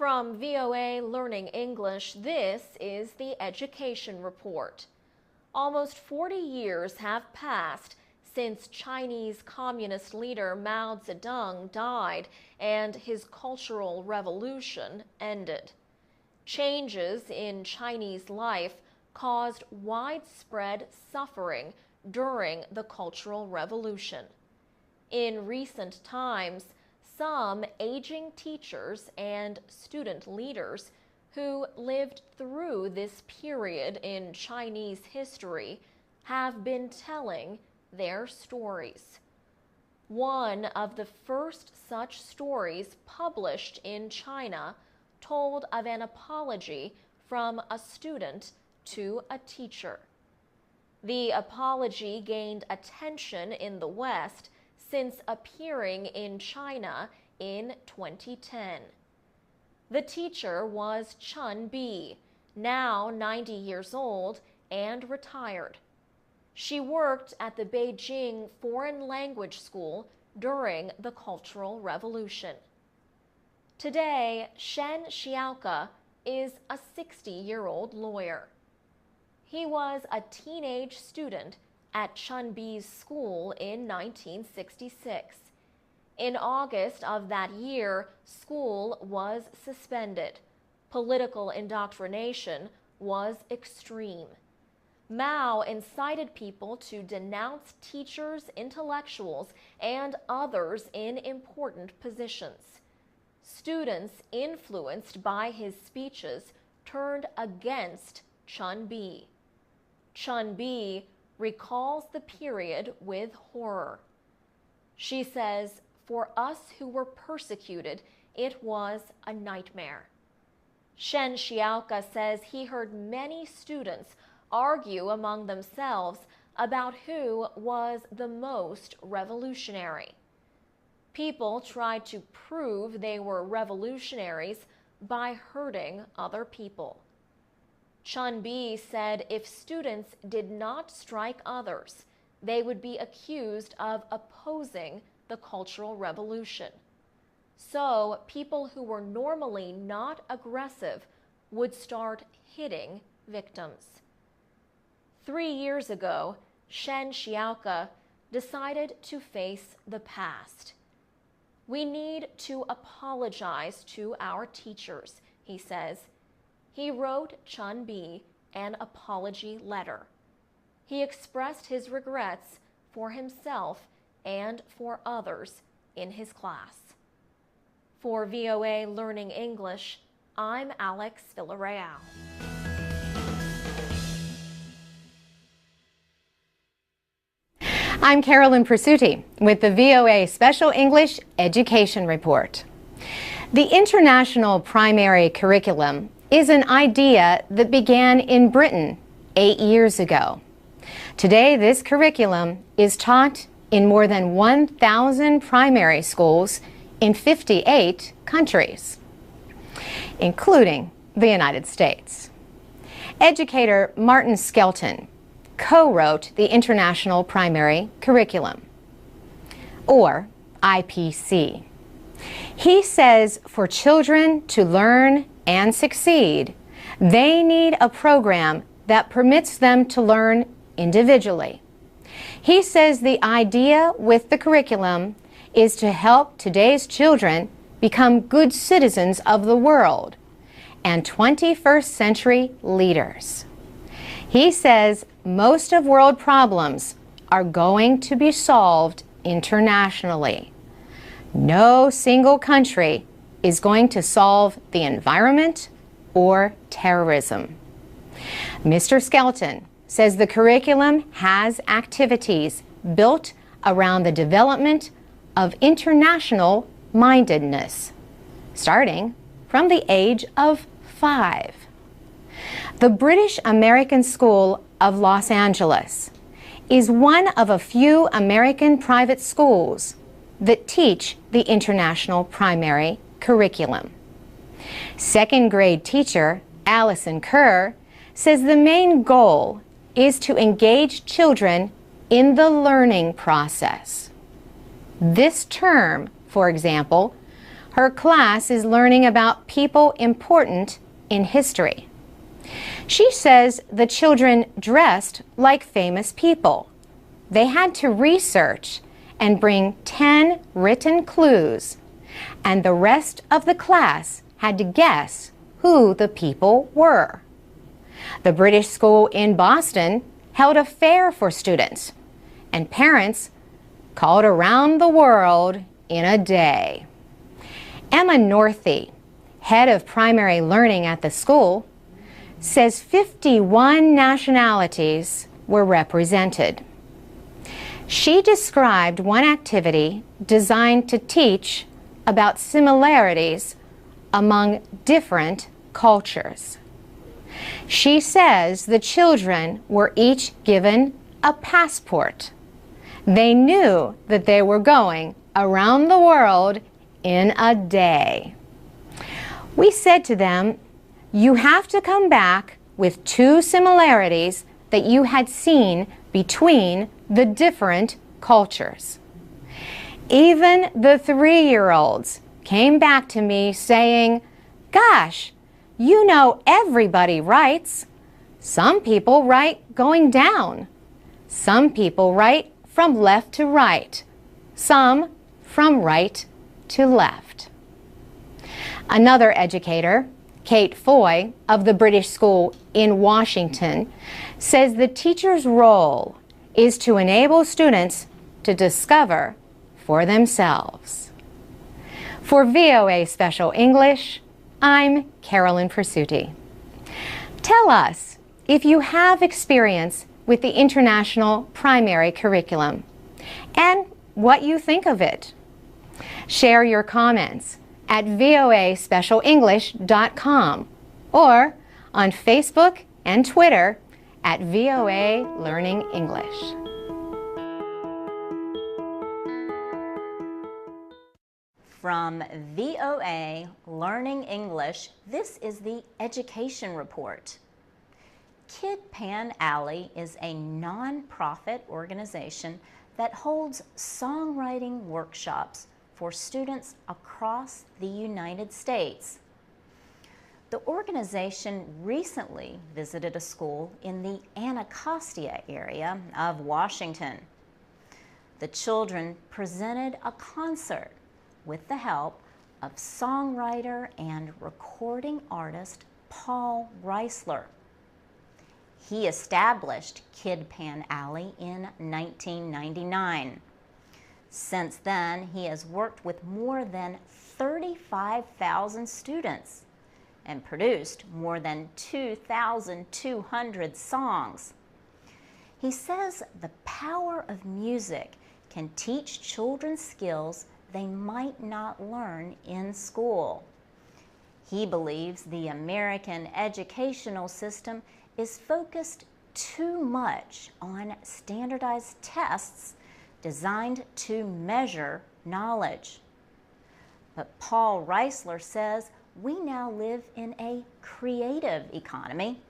From VOA Learning English, this is the Education Report. Almost 40 years have passed since Chinese Communist leader Mao Zedong died and his Cultural Revolution ended. Changes in Chinese life caused widespread suffering during the Cultural Revolution. In recent times, some aging teachers and student leaders who lived through this period in Chinese history have been telling their stories. One of the first such stories published in China told of an apology from a student to a teacher. The apology gained attention in the West since appearing in China in 2010. The teacher was Chun Bi, now 90 years old and retired. She worked at the Beijing Foreign Language School during the Cultural Revolution. Today, Shen Xiaoke is a 60-year-old lawyer. He was a teenage student at Chun Bi's school in 1966. In August of that year, school was suspended. Political indoctrination was extreme. Mao incited people to denounce teachers, intellectuals, and others in important positions. Students influenced by his speeches turned against Chun Bi. Chun Bi recalls the period with horror. She says, "For us who were persecuted, it was a nightmare." Shen Xiaoke says he heard many students argue among themselves about who was the most revolutionary. People tried to prove they were revolutionaries by hurting other people. Chun Bi said if students did not strike others, they would be accused of opposing the Cultural Revolution. So people who were normally not aggressive would start hitting victims. 3 years ago, Shen Xiaoke decided to face the past. "We need to apologize to our teachers," he says. He wrote Chun Bi an apology letter. He expressed his regrets for himself and for others in his class. For VOA Learning English, I'm Alex Villarreal. I'm Carolyn Presutti with the VOA Special English Education Report. The International Primary Curriculum is an idea that began in Britain 8 years ago. Today, this curriculum is taught in more than 1,000 primary schools in 58 countries, including the United States. Educator Martin Skelton co-wrote the International Primary Curriculum, or IPC. He says for children to learn and succeed, they need a program that permits them to learn individually. He says the idea with the curriculum is to help today's children become good citizens of the world and 21st century leaders. He says most of world problems are going to be solved internationally. No single country is going to solve the environment or terrorism. Mr. Skelton says the curriculum has activities built around the development of international mindedness, starting from the age of 5. The British American School of Los Angeles is one of a few American private schools that teach the International Primary Curriculum. Second grade teacher Allison Kerr says the main goal is to engage children in the learning process. This term, for example, Her class is learning about people important in history. She says the children dressed like famous people. They had to research and bring 10 written clues, and the rest of the class had to guess who the people were. The British school in Boston held a fair for students, and parents called around the world in a day. Emma Northey, head of primary learning at the school, says 51 nationalities were represented. She described one activity designed to teach about similarities among different cultures. She says the children were each given a passport. They knew that they were going around the world in a day. We said to them, "You have to come back with 2 similarities that you had seen between the different cultures." Even the 3-year-olds came back to me saying, "Gosh, you know everybody writes. Some people write going down. Some people write from left to right. Some from right to left." Another educator, Kate Foy of the British School in Washington, says the teacher's role is to enable students to discover for themselves. For VOA Special English, I'm Carolyn Persutti. Tell us if you have experience with the International Primary Curriculum and what you think of it. Share your comments at voaspecialenglish.com or on Facebook and Twitter at VOA Learning English. From VOA Learning English, this is the Education Report. Kid Pan Alley is a non-profit organization that holds songwriting workshops for students across the United States. The organization recently visited a school in the Anacostia area of Washington. The children presented a concert with the help of songwriter and recording artist Paul Reisler. He established Kid Pan Alley in 1999. Since then, he has worked with more than 35,000 students and produced more than 2,200 songs. He says the power of music can teach children skills they might not learn in school. He believes the American educational system is focused too much on standardized tests designed to measure knowledge. But Paul Reisler says we now live in a creative economy.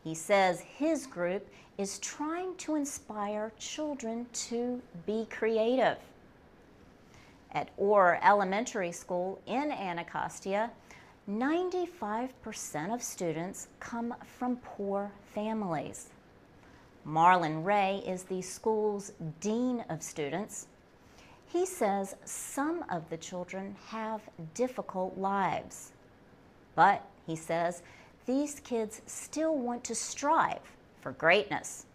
He says his group is trying to inspire children to be creative. At Orr Elementary School in Anacostia, 95% of students come from poor families. Marlon Ray is the school's dean of students. He says some of the children have difficult lives, but he says these kids still want to strive for greatness.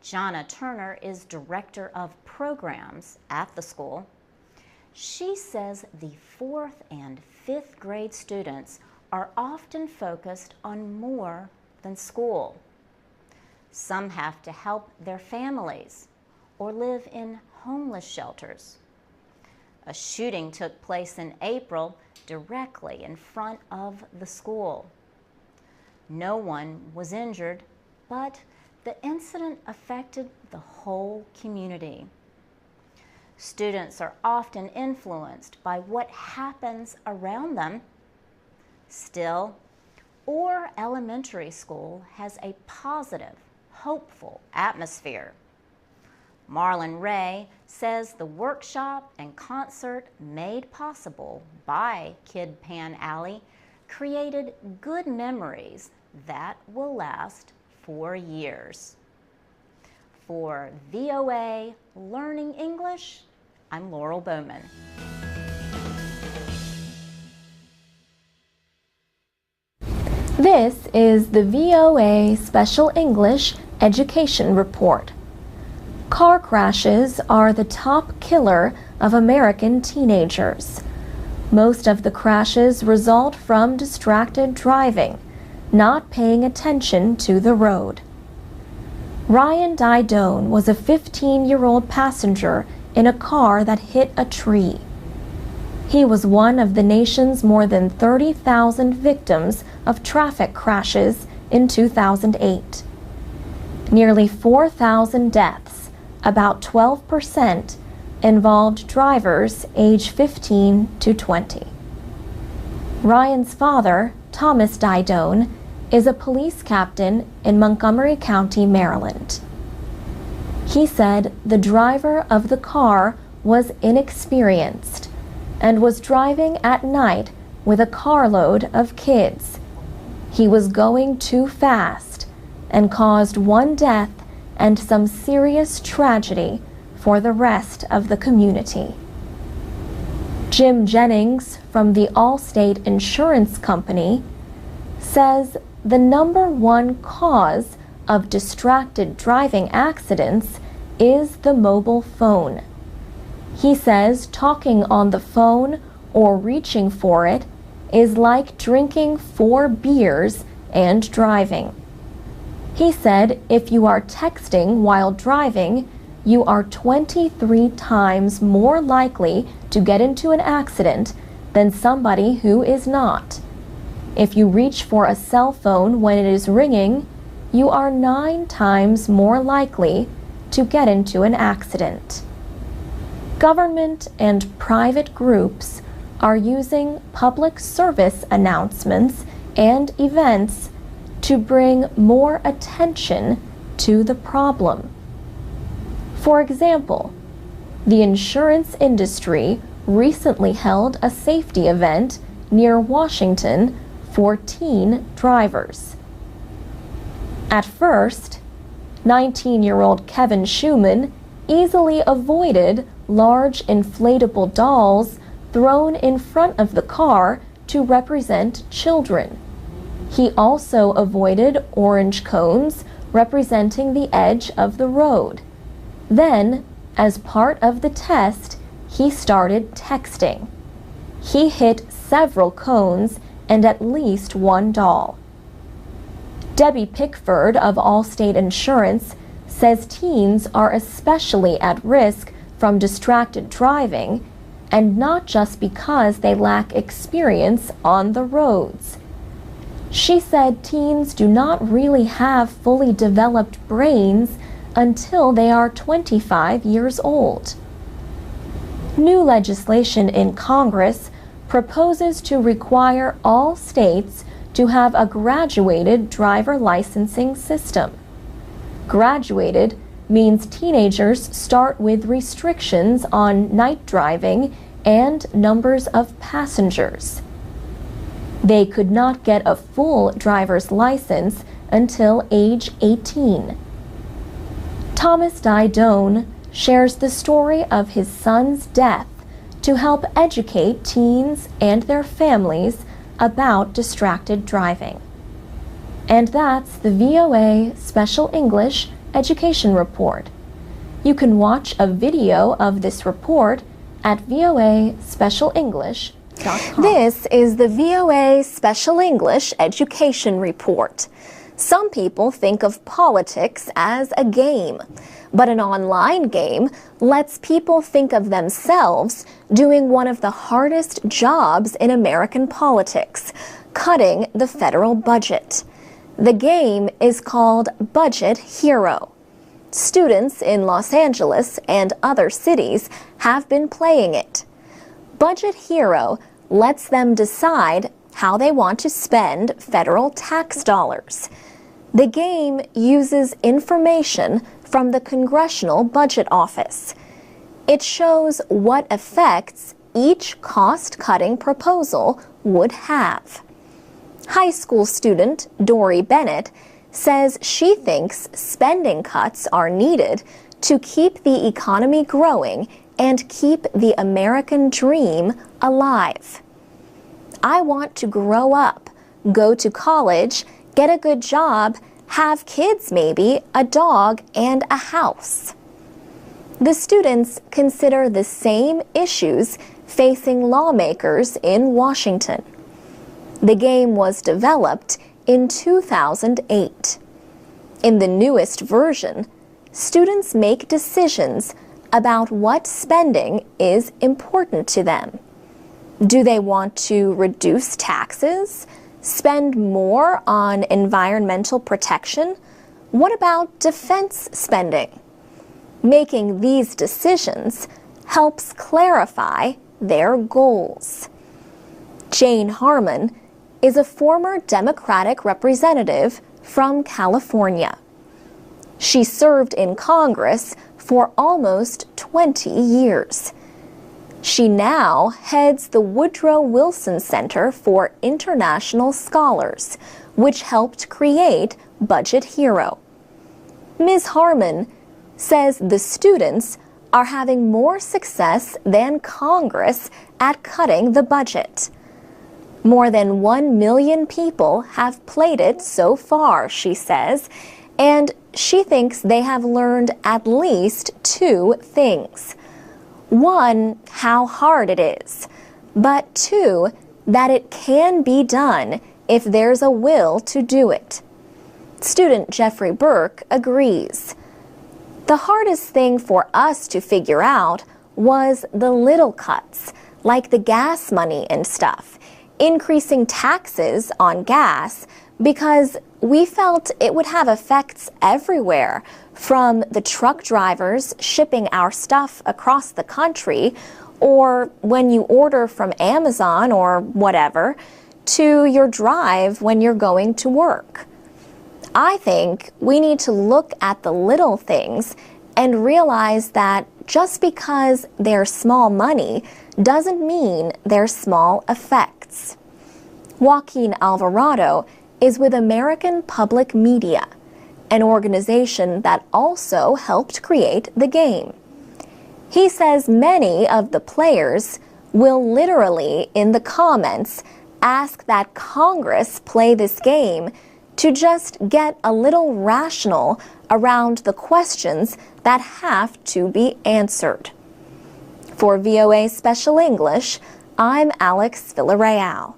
Jonna Turner is director of programs at the school. She says the 4th and 5th grade students are often focused on more than school. Some have to help their families or live in homeless shelters. A shooting took place in April directly in front of the school. No one was injured, but the incident affected the whole community. Students are often influenced by what happens around them. Still, Orr Elementary School has a positive, hopeful atmosphere. Marlon Ray says the workshop and concert made possible by Kid Pan Alley created good memories that will last for years. For VOA Learning English, I'm Laurel Bowman. This is the VOA Special English Education Report. Car crashes are the top killer of American teenagers. Most of the crashes result from distracted driving, not paying attention to the road. Ryan Didone was a 15-year-old passenger in a car that hit a tree. He was one of the nation's more than 30,000 victims of traffic crashes in 2008. Nearly 4,000 deaths, about 12%, involved drivers age 15 to 20. Ryan's father, Thomas Didone, is a police captain in Montgomery County, Maryland. He said the driver of the car was inexperienced and was driving at night with a carload of kids. He was going too fast and caused one death and some serious tragedy for the rest of the community. Jim Jennings from the Allstate Insurance Company says the number one cause of distracted driving accidents is the mobile phone. He says talking on the phone or reaching for it is like drinking 4 beers and driving. He said if you are texting while driving, you are 23 times more likely to get into an accident than somebody who is not. If you reach for a cell phone when it is ringing, you are 9 times more likely to get into an accident. Government and private groups are using public service announcements and events to bring more attention to the problem. For example, the insurance industry recently held a safety event near Washington for teen drivers. At first, 19-year-old Kevin Schumann easily avoided large inflatable dolls thrown in front of the car to represent children. He also avoided orange cones representing the edge of the road. Then, as part of the test, he started texting. He hit several cones and at least one doll. Debbie Pickford of Allstate Insurance says teens are especially at risk from distracted driving, and not just because they lack experience on the roads. She said teens do not really have fully developed brains until they are 25 years old. New legislation in Congress proposes to require all states to have a graduated driver licensing system. Graduated means teenagers start with restrictions on night driving and numbers of passengers. They could not get a full driver's license until age 18. Thomas Didone shares the story of his son's death to help educate teens and their families about distracted driving. And that's the VOA Special English Education Report. You can watch a video of this report at voaspecialenglish.com. This is the VOA Special English Education Report. Some people think of politics as a game, but an online game lets people think of themselves doing one of the hardest jobs in American politics, cutting the federal budget. The game is called Budget Hero. Students in Los Angeles and other cities have been playing it. Budget Hero lets them decide how they want to spend federal tax dollars. The game uses information from the Congressional Budget Office. It shows what effects each cost-cutting proposal would have. High school student Dory Bennett says she thinks spending cuts are needed to keep the economy growing and keep the American dream alive. I want to grow up, go to college, get a good job, have kids maybe, a dog, and a house. The students consider the same issues facing lawmakers in Washington. The game was developed in 2008. In the newest version, students make decisions about what spending is important to them. Do they want to reduce taxes? Spend more on environmental protection? What about defense spending? Making these decisions helps clarify their goals. Jane Harmon is a former Democratic representative from California. She served in Congress for almost 20 years. She now heads the Woodrow Wilson Center for International Scholars, which helped create Budget Hero. Ms. Harmon says the students are having more success than Congress at cutting the budget. More than 1 million people have played it so far, she says, and she thinks they have learned at least 2 things. 1, how hard it is, but 2, that it can be done if there's a will to do it. Student Jeffrey Burke agrees. The hardest thing for us to figure out was the little cuts, like the gas money and stuff, increasing taxes on gas, because we felt it would have effects everywhere, from the truck drivers shipping our stuff across the country, or when you order from Amazon or whatever, to your drive when you're going to work. I think we need to look at the little things and realize that just because they're small money doesn't mean they're small effects. Joaquin Alvarado is with American Public Media, an organization that also helped create the game. He says many of the players will literally, in the comments, ask that Congress play this game to just get a little rational around the questions that have to be answered. For VOA Special English, I'm Alex Villarreal.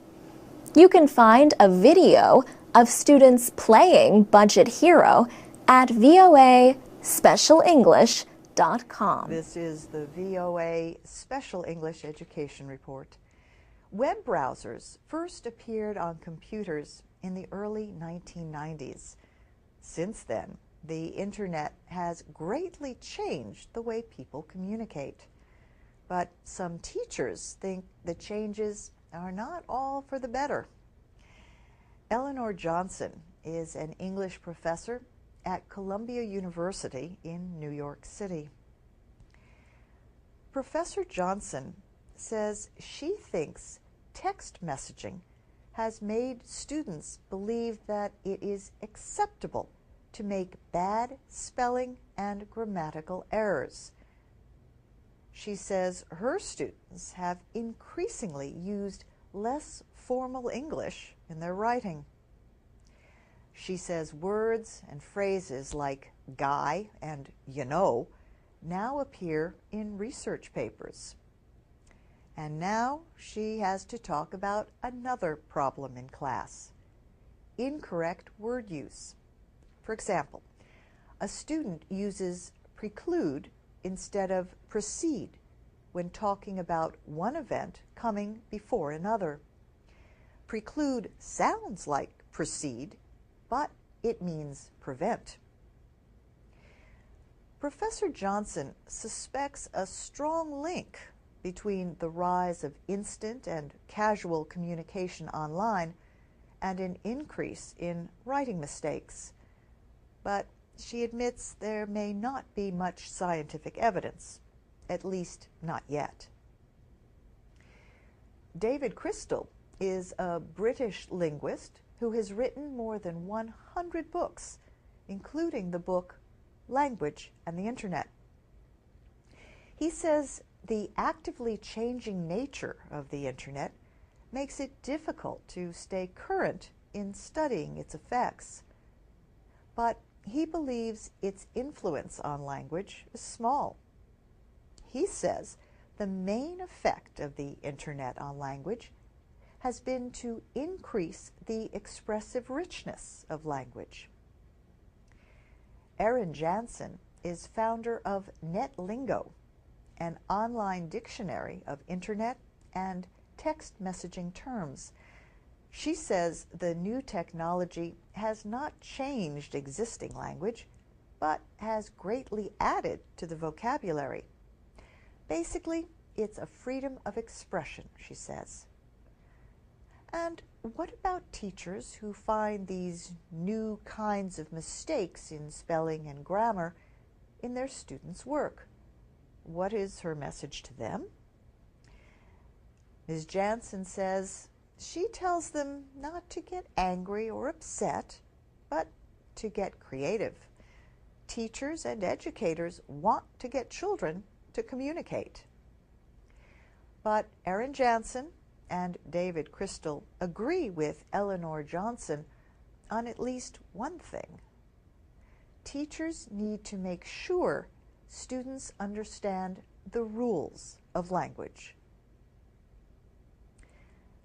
You can find a video of students playing Budget Hero at voaspecialenglish.com. This is the VOA Special English Education Report. Web browsers first appeared on computers in the early 1990s. Since then, the Internet has greatly changed the way people communicate. But some teachers think the changes are not all for the better. Eleanor Johnson is an English professor at Columbia University in New York City. Professor Johnson says she thinks text messaging has made students believe that it is acceptable to make bad spelling and grammatical errors. She says her students have increasingly used less formal English in their writing. She says words and phrases like guy and you know now appear in research papers. And now she has to talk about another problem in class: incorrect word use. For example, a student uses preclude instead of proceed when talking about one event coming before another. Preclude sounds like proceed, but it means prevent. Professor Johnson suspects a strong link between the rise of instant and casual communication online and an increase in writing mistakes. But she admits there may not be much scientific evidence, at least not yet. David Crystal is a British linguist who has written more than 100 books, including the book Language and the Internet. He says the actively changing nature of the Internet makes it difficult to stay current in studying its effects. But he believes its influence on language is small. He says the main effect of the Internet on language has been to increase the expressive richness of language. Erin Jansen is founder of NetLingo, an online dictionary of Internet and text messaging terms. She says the new technology has not changed existing language, but has greatly added to the vocabulary. Basically, it's a freedom of expression, she says. And what about teachers who find these new kinds of mistakes in spelling and grammar in their students' work? What is her message to them? Ms. Jansen says she tells them not to get angry or upset, but to get creative. Teachers and educators want to get children to communicate. But Erin Jansen and David Crystal agree with Eleanor Johnson on at least one thing. Teachers need to make sure students understand the rules of language.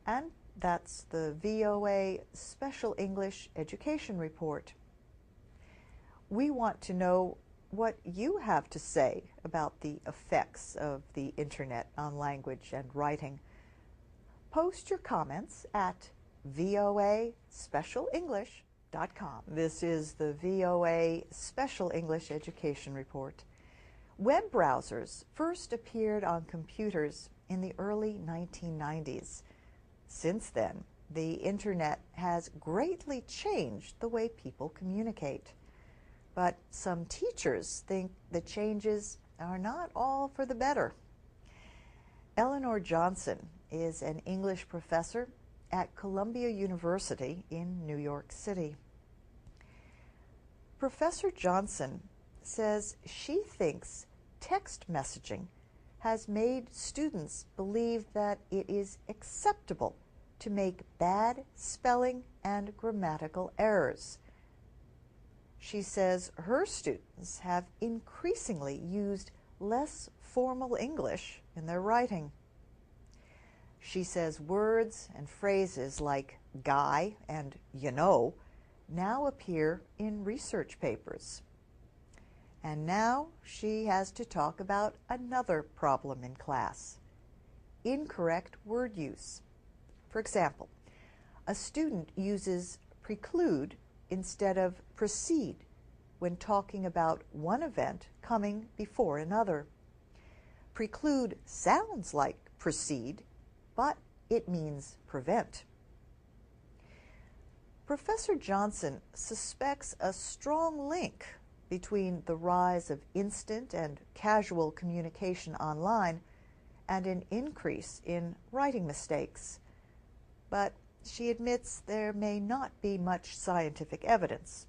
And that's the VOA Special English Education Report. We want to know what you have to say about the effects of the Internet on language and writing. Post your comments at voaspecialenglish.com. This is the VOA Special English Education Report. Web browsers first appeared on computers in the early 1990s. Since then, the Internet has greatly changed the way people communicate. But some teachers think the changes are not all for the better. Eleanor Johnson is an English professor at Columbia University in New York City. Professor Johnson says she thinks text messaging has made students believe that it is acceptable to make bad spelling and grammatical errors. She says her students have increasingly used less formal English in their writing. She says words and phrases like guy and you know now appear in research papers. And now she has to talk about another problem in class: incorrect word use. For example, a student uses preclude instead of proceed when talking about one event coming before another. Preclude sounds like proceed, but it means prevent. Professor Johnson suspects a strong link between the rise of instant and casual communication online and an increase in writing mistakes. But she admits there may not be much scientific evidence,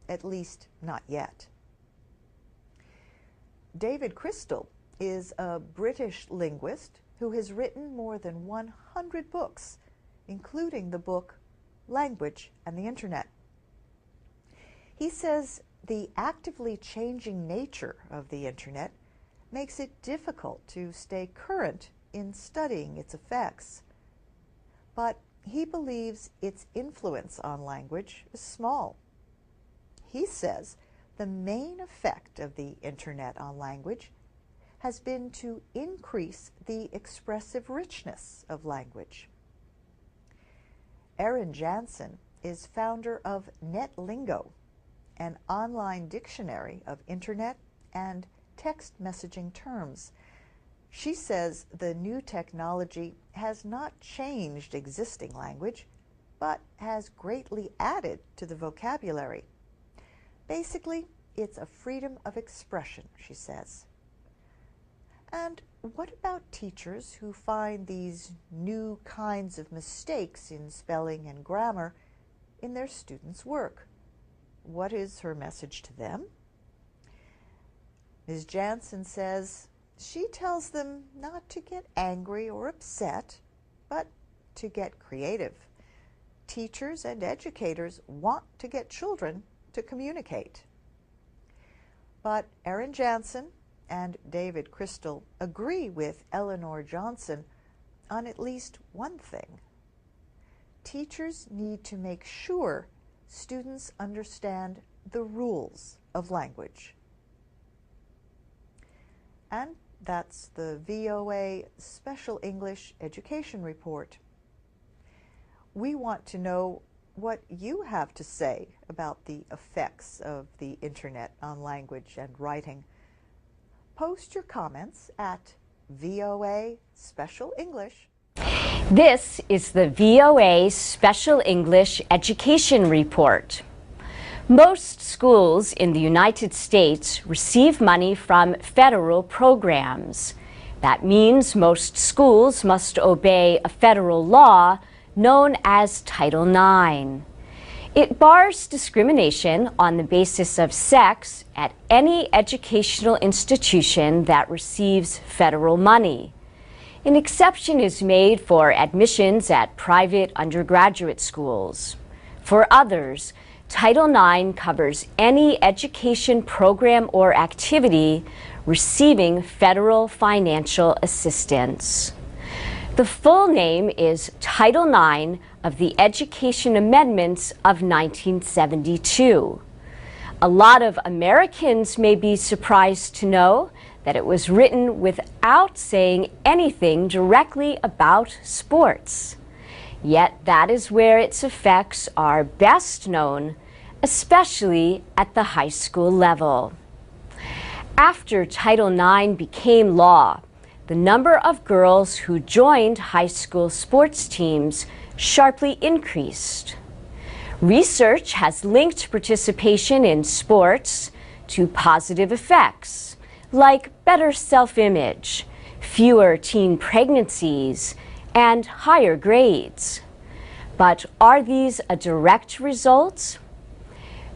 at least not yet. David Crystal is a British linguist who has written more than 100 books, including the book Language and the Internet. He says the actively changing nature of the Internet makes it difficult to stay current in studying its effects. But he believes its influence on language is small. He says the main effect of the Internet on language has been to increase the expressive richness of language. Erin Jansen is founder of NetLingo, an online dictionary of Internet and text messaging terms. She says the new technology has not changed existing language, but has greatly added to the vocabulary. Basically, it's a freedom of expression, she says. And what about teachers who find these new kinds of mistakes in spelling and grammar in their students' work? What is her message to them? Ms. Jansen says she tells them not to get angry or upset, but to get creative. Teachers and educators want to get children to communicate. But Erin Jansen and David Crystal agree with Eleanor Johnson on at least one thing. Teachers need to make sure students understand the rules of language. And that's the VOA Special English Education Report. We want to know what you have to say about the effects of the Internet on language and writing. Post your comments at VOA Special English. This is the VOA Special English Education Report. Most schools in the United States receive money from federal programs. That means most schools must obey a federal law known as Title IX. It bars discrimination on the basis of sex at any educational institution that receives federal money. An exception is made for admissions at private undergraduate schools. For others, Title IX covers any education program or activity receiving federal financial assistance. The full name is Title IX of the Education Amendments of 1972. A lot of Americans may be surprised to know that it was written without saying anything directly about sports. Yet that is where its effects are best known, especially at the high school level. After Title IX became law, the number of girls who joined high school sports teams sharply increased. Research has linked participation in sports to positive effects, like better self-image, fewer teen pregnancies, and higher grades. But are these a direct result?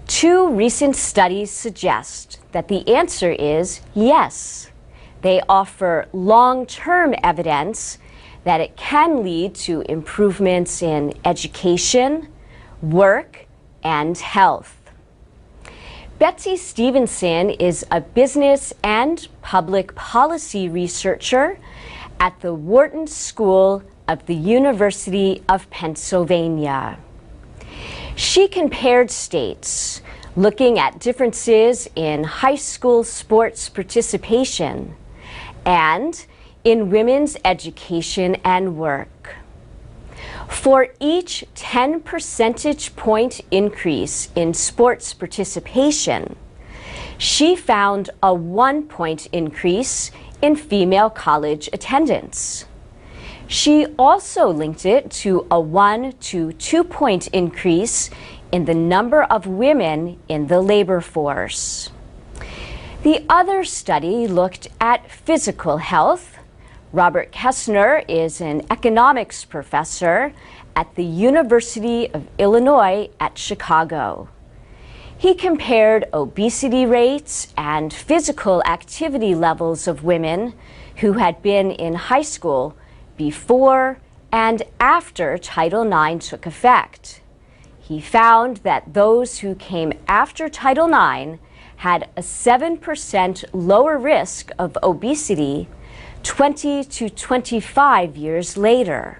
Two recent studies suggest that the answer is yes. They offer long-term evidence that it can lead to improvements in education, work, and health. Betsy Stevenson is a business and public policy researcher at the Wharton School of the University of Pennsylvania. She compared states, looking at differences in high school sports participation and in women's education and work. For each 10 percentage point increase in sports participation, she found a 1-point increase in female college attendance. She also linked it to a 1 to 2-point increase in the number of women in the labor force. The other study looked at physical health. Robert Kessner is an economics professor at the University of Illinois at Chicago. He compared obesity rates and physical activity levels of women who had been in high school before and after Title IX took effect. He found that those who came after Title IX had a 7% lower risk of obesity 20 to 25 years later.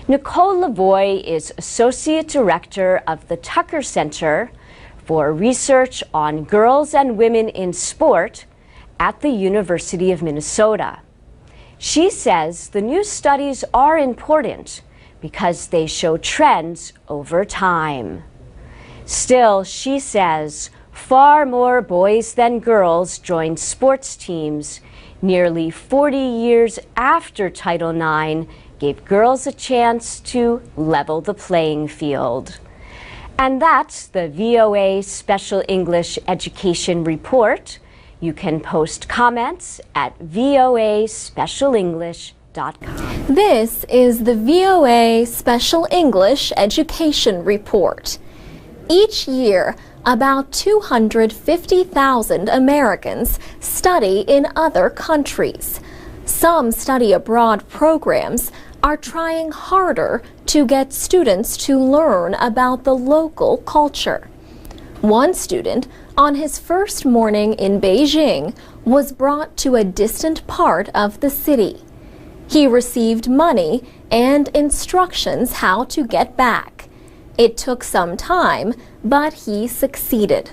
Nicole Lavoie is Associate Director of the Tucker Center for Research on Girls and Women in Sport at the University of Minnesota. She says the new studies are important because they show trends over time. Still, she says, far more boys than girls joined sports teams nearly 40 years after Title IX gave girls a chance to level the playing field. And that's the VOA Special English Education Report. You can post comments at voaspecialenglish.com. This is the VOA Special English Education Report. Each year, about 250,000 Americans study in other countries. Some study abroad programs are trying harder to get students to learn about the local culture. One student, on his first morning in Beijing, was brought to a distant part of the city. He received money and instructions how to get back. It took some time, but he succeeded.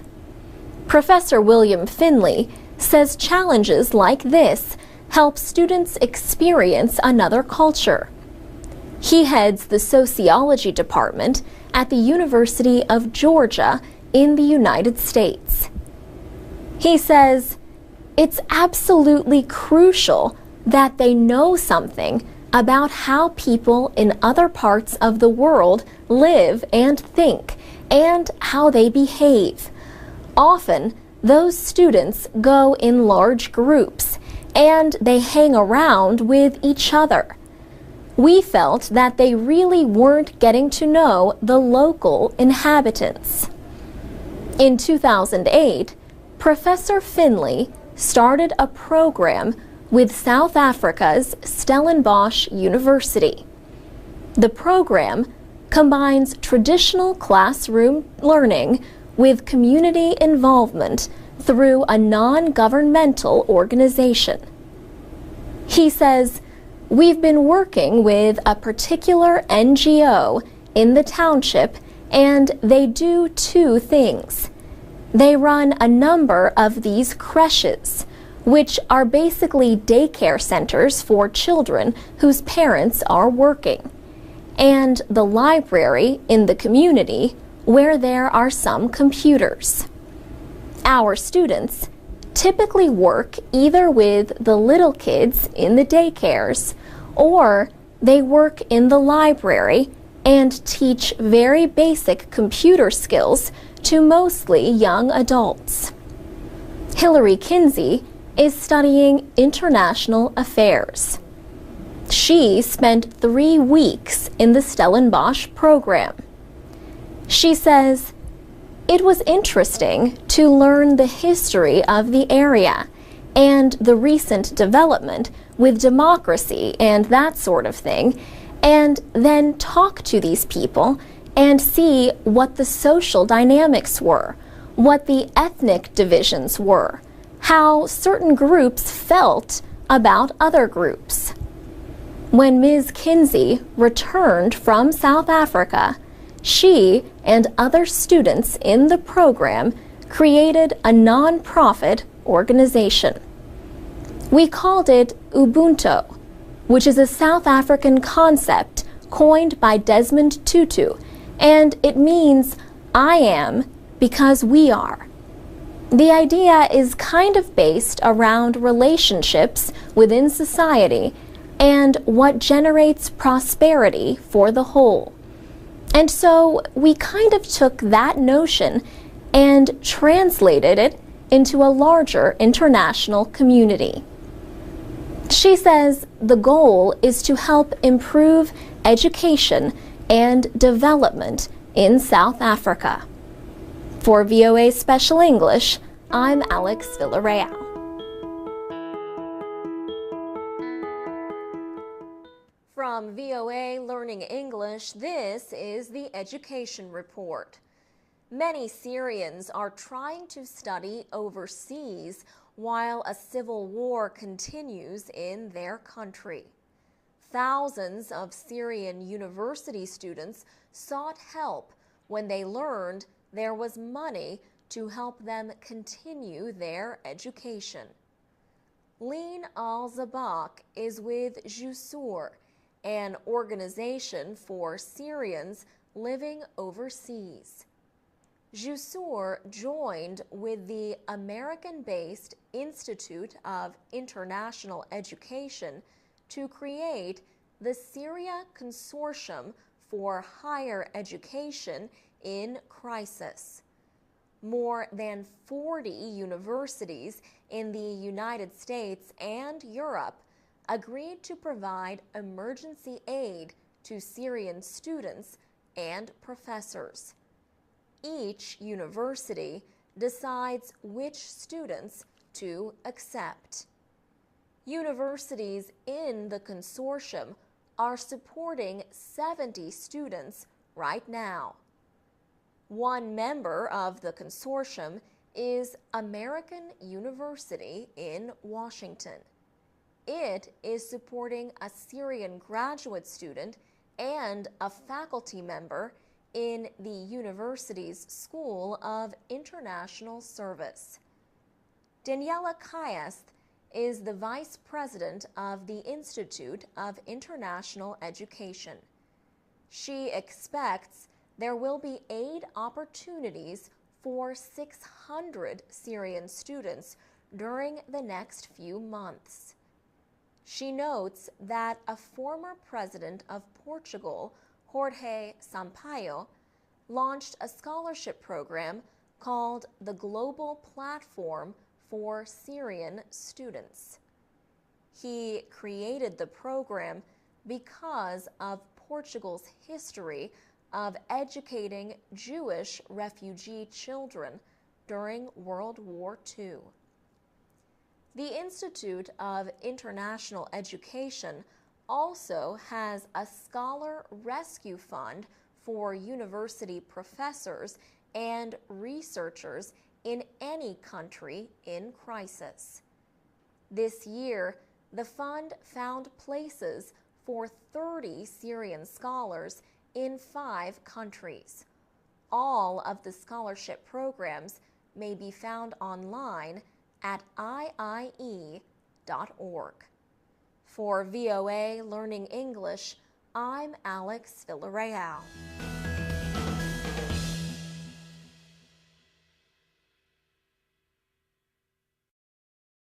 Professor William Finley says challenges like this help students experience another culture. He heads the sociology department at the University of Georgia in the United States. He says it's absolutely crucial that they know something about how people in other parts of the world live and think, and how they behave. Often, those students go in large groups, and they hang around with each other. We felt that they really weren't getting to know the local inhabitants. In 2008, Professor Finley started a program with South Africa's Stellenbosch University. The program combines traditional classroom learning with community involvement through a non-governmental organization. He says, "We've been working with a particular NGO in the township, and they do two things. They run a number of these creches, which are basically daycare centers for children whose parents are working, and the library in the community where there are some computers. Our students typically work either with the little kids in the daycares, or they work in the library and teach very basic computer skills to mostly young adults." Hillary Kinsey is studying international affairs. She spent 3 weeks in the Stellenbosch program. She says, "It was interesting to learn the history of the area and the recent development with democracy and that sort of thing, and then talk to these people and see what the social dynamics were, what the ethnic divisions were, how certain groups felt about other groups." When Ms. Kinsey returned from South Africa, she and other students in the program created a non-profit organization. We called it Ubuntu, which is a South African concept coined by Desmond Tutu, and it means "I am because we are." The idea is kind of based around relationships within society and what generates prosperity for the whole. And so we kind of took that notion and translated it into a larger international community. She says the goal is to help improve education and development in South Africa. For VOA Special English, I'm Alex Villarreal. From VOA Learning English, this is the Education Report. Many Syrians are trying to study overseas while a civil war continues in their country. Thousands of Syrian university students sought help when they learned there was money to help them continue their education. Leen Al-Zabak is with Jusur, an organization for Syrians living overseas. Jusur joined with the American-based Institute of International Education to create the Syria Consortium for Higher Education in crisis. More than 40 universities in the United States and Europe agreed to provide emergency aid to Syrian students and professors. Each university decides which students to accept. Universities in the consortium are supporting 70 students right now. One member of the consortium is American University in Washington. It is supporting a Syrian graduate student and a faculty member in the university's School of International Service. Daniela Kayast is the vice president of the Institute of International Education. She expects there will be aid opportunities for 600 Syrian students during the next few months. She notes that a former president of Portugal, Jorge Sampaio, launched a scholarship program called the Global Platform for Syrian Students. He created the program because of Portugal's history of educating Jewish refugee children during World War II. The Institute of International Education also has a scholar rescue fund for university professors and researchers in any country in crisis. This year, the fund found places for 30 Syrian scholars in 5 countries. All of the scholarship programs may be found online at iie.org. For VOA Learning English, I'm Alex Villarreal.